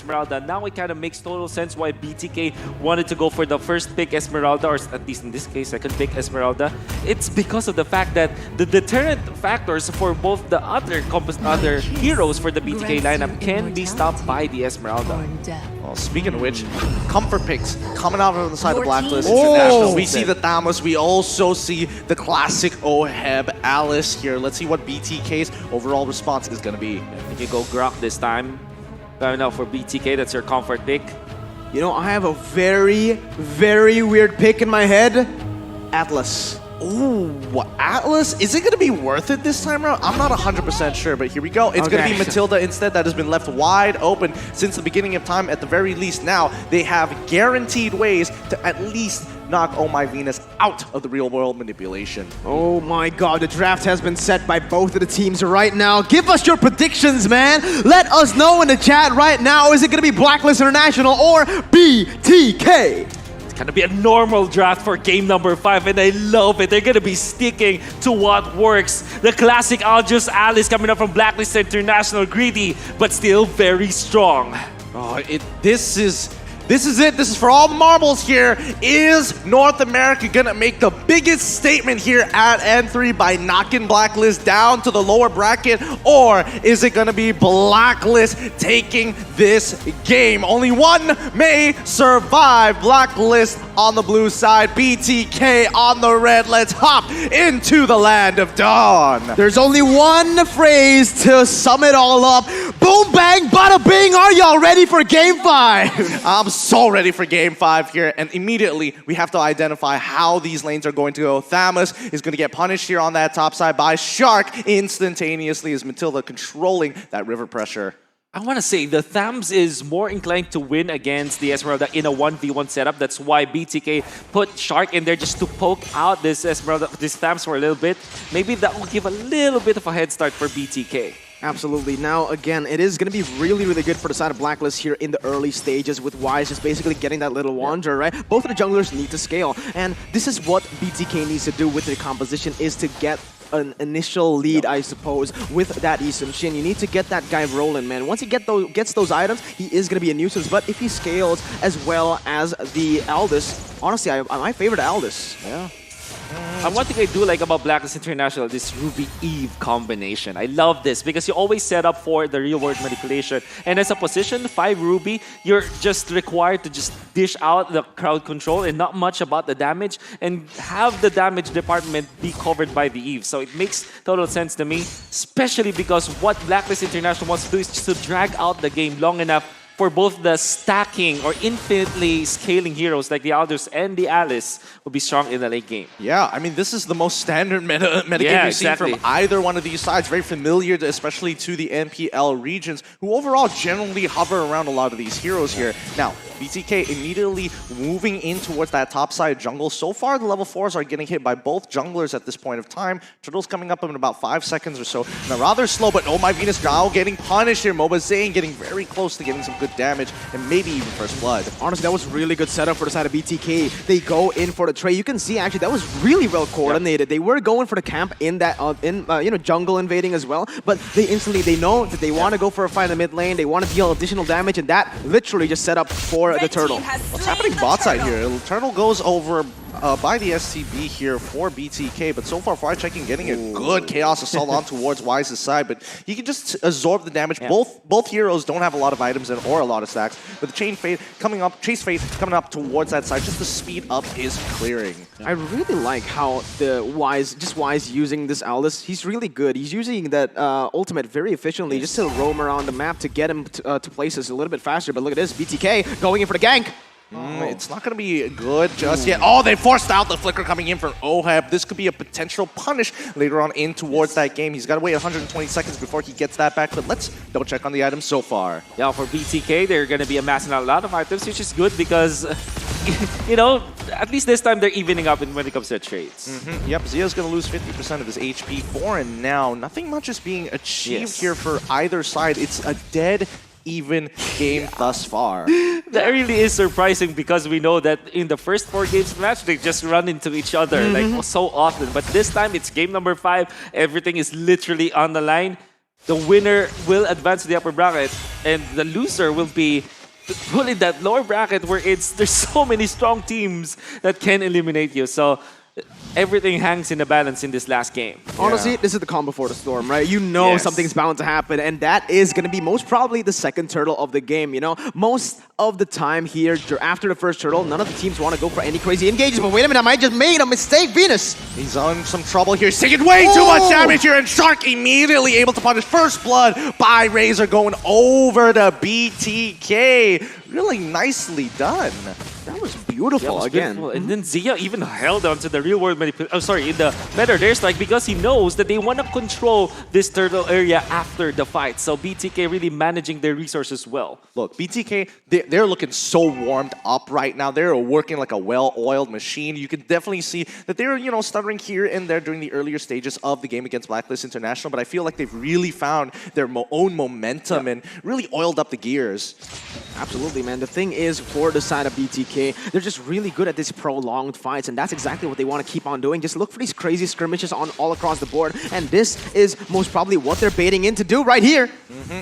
Esmeralda. Now it kind of makes total sense why BTK wanted to go for the first pick Esmeralda, or at least in this case, second pick Esmeralda. It's because of the fact that the deterrent factors for both the other heroes for the BTK lineup can be stopped by the Esmeralda. Well, speaking of which, comfort picks coming out on the side of Blacklist Oh. International. We see the Thamus. We also see the classic Oheb Alice here. Let's see what BTK's overall response is going to be. You can go Grok this time. Going out for BTK, that's your comfort pick. You know, I have a very, very weird pick in my head. Atlas. Ooh, Atlas? Is it going to be worth it this time around? I'm not 100% sure, but here we go. It's going to be Matilda instead that has been left wide open since the beginning of time. At the very least, now they have guaranteed ways to at least knock Oh My Venus out of the real world manipulation. Oh my god, the draft has been set by both of the teams right now. Give us your predictions, man. Let us know in the chat right now. Is it going to be Blacklist International or BTK? Gonna be a normal draft for game number 5, and I love it. They're gonna be sticking to what works. The classic Aljus Alice coming up from Blacklist International, greedy but still very strong. Oh, this is it. This is for all the marbles here. Is North America gonna make the biggest statement here at N3 by knocking Blacklist down to the lower bracket? Or is it gonna be Blacklist taking this game? Only one may survive. Blacklist on the blue side, BTK on the red. Let's hop into the land of dawn. There's only one phrase to sum it all up. Boom, bang, bada bing. Are y'all ready for game 5? I'm so ready for game 5 here, and immediately we have to identify how these lanes are going to go. Thamus is going to get punished here on that top side by Shark instantaneously as Matilda controlling that river pressure. I want to say the Thams is more inclined to win against the Esmeralda in a 1v1 setup. That's why BTK put Shark in there just to poke out this Esmeralda, this Thams for a little bit. Maybe that will give a little bit of a head start for BTK. Absolutely. Now, again, it is going to be really, really good for the side of Blacklist here in the early stages with Wise just basically getting that little wander, right? Both of the junglers need to scale, and this is what BTK needs to do with their composition, is to get an initial lead, I suppose, with that Isum Shin. You need to get that guy rolling, man. Once he gets those items, he is going to be a nuisance, but if he scales as well as the Aldous, honestly, my favorite Aldous. Yeah. And one thing I do like about Blacklist International, this Ruby Eve combination. I love this because you always set up for the real world manipulation. And as a position 5 Ruby, you're just required to just dish out the crowd control and not much about the damage, and have the damage department be covered by the Eve. So it makes total sense to me, especially because what Blacklist International wants to do is just to drag out the game long enough for both the stacking or infinitely scaling heroes like the Aldous and the Alice will be strong in the late game. Yeah, I mean, this is the most standard meta game we've seen from either one of these sides. Very familiar, especially to the NPL regions, who overall generally hover around a lot of these heroes here. Now, BTK immediately moving in towards that top side jungle. So far, the level 4s are getting hit by both junglers at this point of time. Turtle's coming up in about 5 seconds or so. Now, rather slow, but Oh My Venus now getting punished here. Moba Zane getting very close to getting some good damage and maybe even first blood. Honestly, that was really good setup for the side of BTK. They go in for the trade. You can see actually that was really well coordinated. Yep. They were going for the camp in that jungle invading as well, but they know that they want to go for a fight in the mid lane. They want to deal additional damage, and that literally just set up for the Turtle. What's happening bot side here? Turtle goes over by the STB here for BTK, but so far, Fire checking, getting a good Chaos Assault on towards Wise's side, but he can just absorb the damage. Yeah. Both heroes don't have a lot of items in or a lot of stacks, but the Chase Fade coming up towards that side just to speed up his clearing. I really like how the Wise using this Aldous. He's really good. He's using that ultimate very efficiently just to roam around the map to get him to places a little bit faster, but look at this, BTK going in for the gank. It's not going to be good just yet. Oh, they forced out the flicker coming in from Oheb. This could be a potential punish later on in towards that game. He's got to wait 120 seconds before he gets that back, but let's double check on the items so far. Yeah, for BTK, they're going to be amassing a lot of items, which is good because, at least this time they're evening up when it comes to trades. Yep, Zio's going to lose 50% of his HP for and now. Nothing much is being achieved here for either side. It's a dead even game thus far. That really is surprising because we know that in the first 4 games of the match, they just run into each other like so often. But this time, it's game number 5. Everything is literally on the line. The winner will advance to the upper bracket, and the loser will be put in that lower bracket where there's so many strong teams that can eliminate you. So everything hangs in the balance in this last game. Honestly, this is the calm before the storm, right? You know something's bound to happen, and that is going to be most probably the second turtle of the game, you know? Most of the time here, after the first turtle, none of the teams want to go for any crazy engages, but wait a minute, I might just made a mistake, Venus! He's on some trouble here. He's taking way too much damage here, and Shark immediately able to punish first blood by Razor going over to BTK. Really nicely done. That was beautiful again. Beautiful. And then Zia even held on to the real world manipulation. Oh, sorry, in the meta, there's like, because he knows that they want to control this turtle area after the fight. So BTK really managing their resources well. Look, BTK, they're looking so warmed up right now. They're working like a well-oiled machine. You can definitely see that they're, you know, stuttering here and there during the earlier stages of the game against Blacklist International, but I feel like they've really found their own momentum and really oiled up the gears. Absolutely, man. The thing is, for the side of BTK, they're just really good at these prolonged fights, and that's exactly what they want to keep on doing. Just look for these crazy skirmishes on all across the board, and this is most probably what they're baiting in to do right here.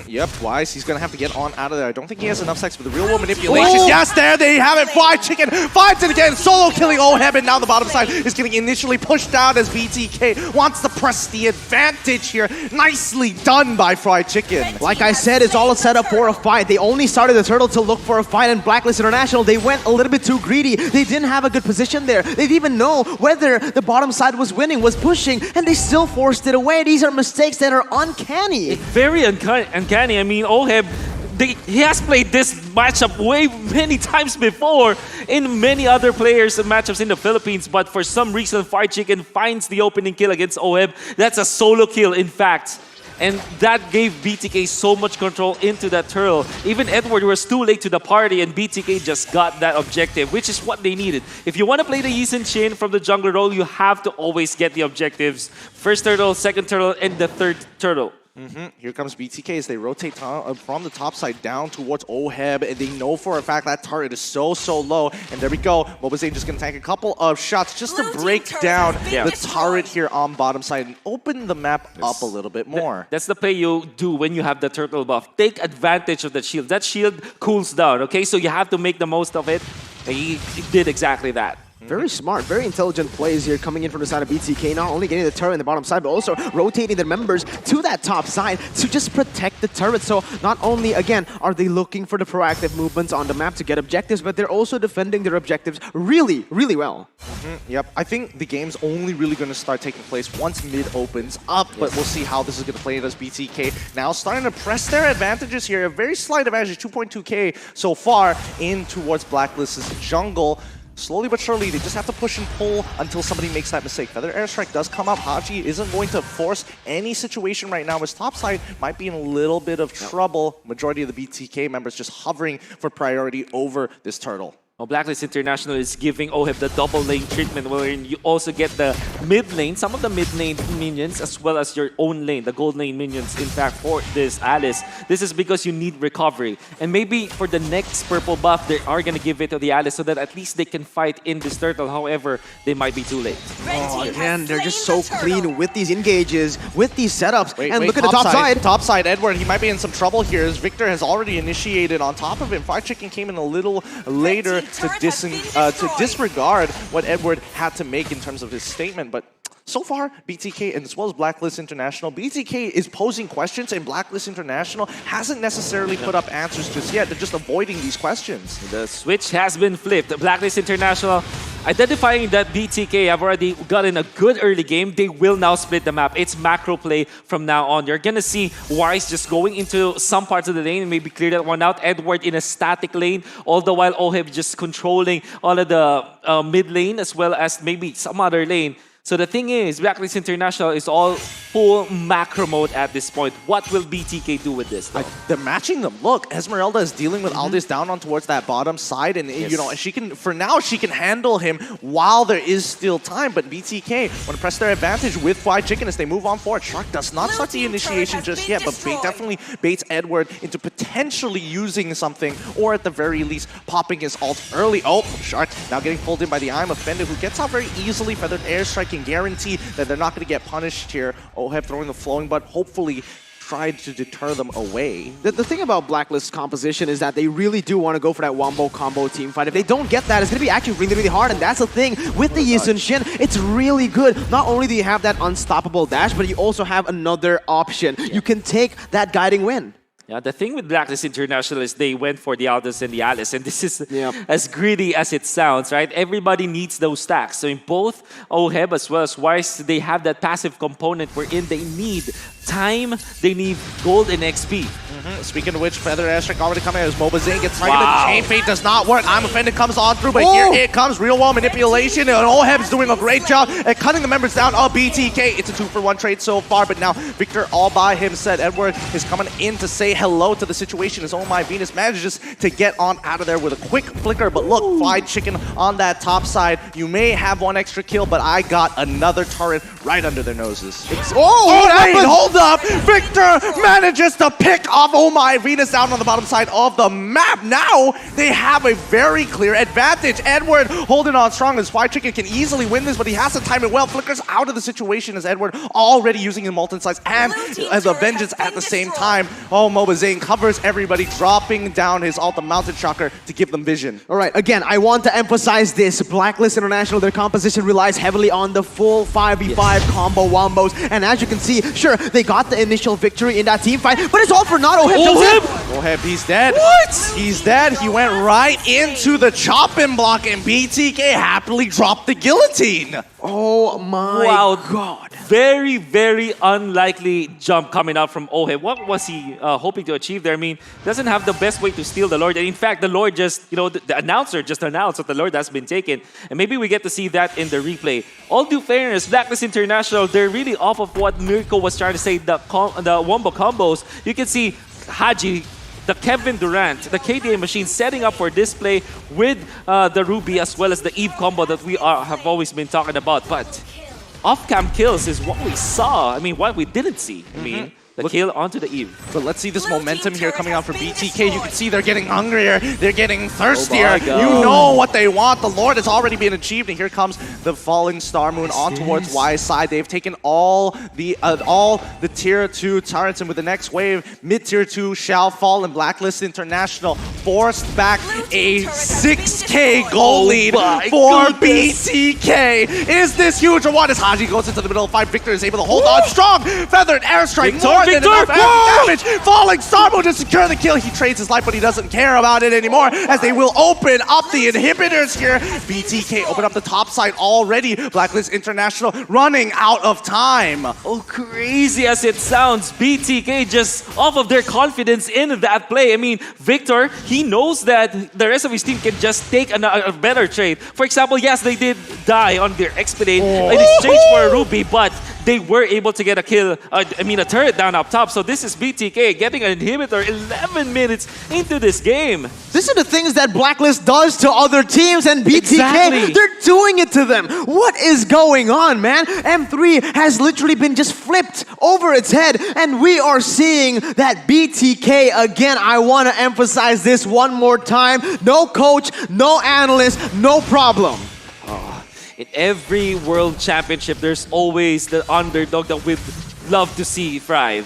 Yep, Wise, he's going to have to get on out of there. I don't think he has enough sex for the real world manipulation. Yes, there they have it. Fried Chicken finds it again. Solo killing Oheb, and now the bottom side is getting initially pushed down as BTK wants to press the advantage here. Nicely done by Fried Chicken. Like I said, it's all a setup for a fight. They only started the turtle to look for a fight in Blacklist International. They went a little bit too greedy. They didn't have a good position there. They didn't even know whether the bottom side was winning, was pushing, and they still forced it away. These are mistakes that are uncanny. Very uncanny. I mean, Oheb, he has played this matchup way many times before in many other players and matchups in the Philippines, but for some reason, Fried Chicken finds the opening kill against Oheb. That's a solo kill, in fact. And that gave BTK so much control into that turtle. Even Edward was too late to the party, and BTK just got that objective, which is what they needed. If you want to play the Yi Sin from the jungler role, you have to always get the objectives. First turtle, second turtle, and the third turtle. Here comes BTK as they rotate from the top side down towards Oheb, and they know for a fact that turret is so low. And there we go. Mobazane just going to tank a couple of shots just to break down the turret here on bottom side and open the map up a little bit more. That's the play you do when you have the turtle buff. Take advantage of that shield. That shield cools down, okay? So you have to make the most of it. And he did exactly that. Very smart, very intelligent plays here coming in from the side of BTK, not only getting the turret in the bottom side, but also rotating their members to that top side to just protect the turret. So not only, again, are they looking for the proactive movements on the map to get objectives, but they're also defending their objectives really well. Yep, I think the game's only really going to start taking place once mid opens up, but we'll see how this is going to play as BTK now starting to press their advantages here. A very slight advantage, 2.2k so far in towards Blacklist's jungle. Slowly but surely, they just have to push and pull until somebody makes that mistake. Feather Airstrike does come up. Haji isn't going to force any situation right now. His top side might be in a little bit of trouble. Majority of the BTK members just hovering for priority over this turtle. Well, Blacklist International is giving Oheb the double lane treatment, wherein you also get the mid lane, some of the mid lane minions, as well as your own lane, the gold lane minions. In fact, for this Alice, this is because you need recovery. And maybe for the next purple buff, they are going to give it to the Alice so that at least they can fight in this turtle. However, they might be too late. Oh, again, they're just so clean with these engages, with these setups. And look at the top side. Top side, Edward, he might be in some trouble here as Victor has already initiated on top of him. Fried Chicken came in a little later to disregard what Edward had to make in terms of his statement, but so far, BTK and as well as Blacklist International, BTK is posing questions and Blacklist International hasn't necessarily put up answers just yet. They're just avoiding these questions. The switch has been flipped. Blacklist International identifying that BTK have already gotten a good early game. They will now split the map. It's macro play from now on. You're going to see Wise just going into some parts of the lane and maybe clear that one out. Edward in a static lane, all the while Oheb just controlling all of the mid lane as well as maybe some other lane. So the thing is, Blacklist International is all full macro mode at this point. What will BTK do with this, though? They're matching them. Look, Esmeralda is dealing with Aldous down on towards that bottom side, and you know she can, for now, she can handle him while there is still time. But BTK want to press their advantage with Fried Chicken as they move on forward. Shark does not start the initiation just yet, but definitely baits Edward into potentially using something, or at the very least, popping his ult early. Oh, Shark now getting pulled in by the I'm Offended, who gets out very easily. Feathered Airstrike can guarantee that they're not going to get punished here. Oheb throwing the flowing, but hopefully tried to deter them away. The thing about Blacklist's composition is that they really do want to go for that wombo combo team fight. If they don't get that, it's going to be actually really, really hard. And that's the thing with the Yi Sun-shin. It's really good. Not only do you have that unstoppable dash, but you also have another option. You can take that guiding win. Yeah, the thing with Blacklist International is they went for the Aldous and the Alice, and this is as greedy as it sounds, right? Everybody needs those stacks. So in both OHEB as well as Wise, they have that passive component wherein they need time, they need gold and XP. Speaking of which, Feather Airstrike already coming out as Mobazane gets right into the chain fate, does not work. I'm Offended comes on through, but here it comes. Real wall manipulation, and OHEB's doing a great job at cutting the members down of BTK. It's a 2-for-1 trade so far, but now Victor all by himself. Edward is coming in to say hello to the situation as Oh My Venus manages to get on out of there with a quick flicker. But look, Fried Chicken on that top side. You may have one extra kill, but I got another turret right under their noses. Wait, hold up! Victor manages to pick off Oh My Venus down on the bottom side of the map. Now they have a very clear advantage. Edward holding on strong as Fried Chicken can easily win this, but he has to time it well. Flickers out of the situation as Edward already using his Molten Slice and as a Vengeance at the same time. Oh, Mobazane covers everybody, dropping down his Alta Mountain Shocker to give them vision. All right, again, I want to emphasize this. Blacklist International, their composition relies heavily on the full 5v5 combo wombos. And as you can see, sure, they got the initial victory in that team fight, but it's all for not OHEB. OHEB, he's dead. What? He's dead. He went right into the chopping block, and BTK happily dropped the guillotine. Oh my god. Very, very unlikely jump coming out from OHEB. What was he hoping to achieve there? I mean, doesn't have the best way to steal the Lord. And in fact, the Lord just, the announcer just announced that the Lord has been taken. And maybe we get to see that in the replay. All due fairness, Blacklist International, they're really off of what Mirko was trying to say, the wombo combos. You can see Haji, the Kevin Durant, the KDA machine setting up for display with the Ruby as well as the Eve combo that we have always been talking about. But off-cam kills is what we saw. I mean, what we didn't see. I mean, the kill onto the Eve. But let's see this momentum here coming out for BTK. You can see they're getting hungrier. They're getting thirstier. You know what they want. The Lord has already been achieved. And here comes the falling Star Moon on towards Y's side. They've taken all the tier 2 turrets. And with the next wave, mid-tier 2 shall fall. And Blacklist International forced back a 6K goal lead for BTK. Is this huge or what? As Haji goes into the middle of the fight, Victor is able to hold on strong. Feathered Airstrike. More than enough damage. Falling Star Moon to secure the kill. He trades his life, but he doesn't care about it anymore as they will open up the inhibitors here. BTK open up the top side already. Blacklist International running out of time. Oh, crazy as it sounds, BTK just off of their confidence in that play. I mean, Victor, he knows that the rest of his team can just take a better trade. For example, yes, they did die on their Expedite in exchange for a Ruby, but they were able to get a kill, a turret down up top. So this is BTK getting an inhibitor 11 minutes into this game. These are the things that Blacklist does to other teams, and BTK, they're doing it to them. What is going on, man? M3 has literally been just flipped over its head, and we are seeing that BTK again. I want to emphasize this one more time. No coach, no analyst, no problem. In every world championship, there's always the underdog that we'd love to see thrive.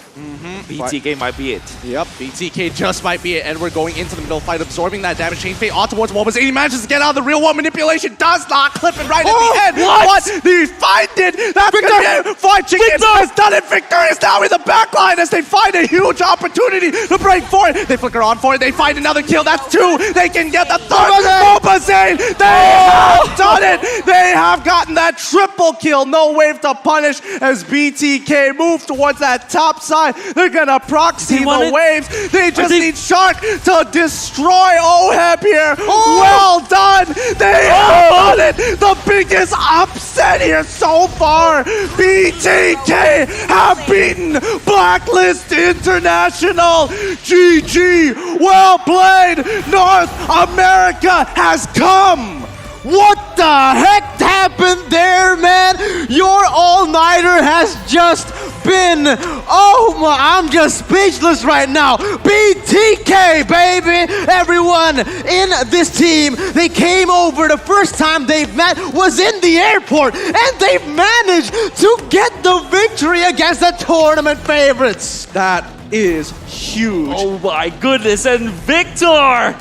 BTK might be it. Yep, BTK just might be it. And we're going into the middle fight, absorbing that damage. Chain Fate on towards Mobazane. He manages to get out of the real one. Manipulation does not clip it right at the end. What? They find it. That's Victor. Fried Chicken has done it. Victor is now in the backline as they find a huge opportunity to break for it. They flicker on for it. They find another kill. That's 2. They can get the third. Mobazane. They have done it. They have gotten that triple kill. No wave to punish as BTK moves towards that top side. They're gonna proxy the waves. They just need Shark to destroy OHEB here. Well done. They have done it. The biggest upset here so far. BTK have beaten Blacklist International. GG. Well played. North America has come. What the heck happened there, man? Your all-nighter has just been... Oh my, I'm just speechless right now. BTK, baby! Everyone in this team, they came over. The first time they met was in the airport, and they managed to get the victory against the tournament favorites. That is huge. Oh my goodness, and Victor!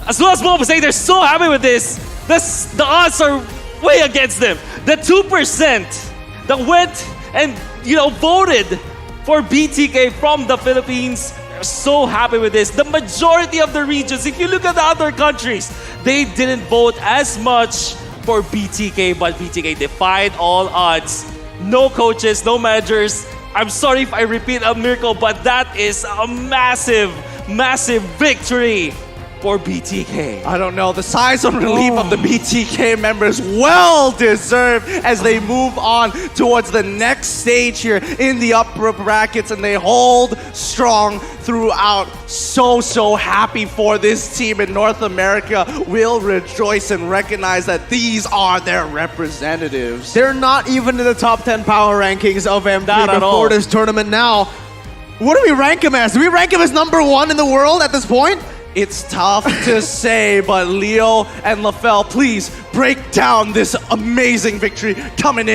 As well as Mo was saying, they're so happy with this. The odds are way against them. The 2% that went and voted for BTK from the Philippines, they're so happy with this. The majority of the regions, if you look at the other countries, they didn't vote as much for BTK, but BTK defied all odds. No coaches, no managers. I'm sorry if I repeat a miracle, but that is a massive, massive victory for BTK. I don't know. The size of relief of the BTK members well deserved as they move on towards the next stage here in the upper brackets, and they hold strong throughout. So happy for this team in North America. Will rejoice and recognize that these are their representatives. They're not even in the top 10 power rankings of MP Not at all. before this tournament now. What do we rank them as? Do we rank them as #1 in the world at this point? It's tough to say, but Leo and LaFell, please break down this amazing victory coming in.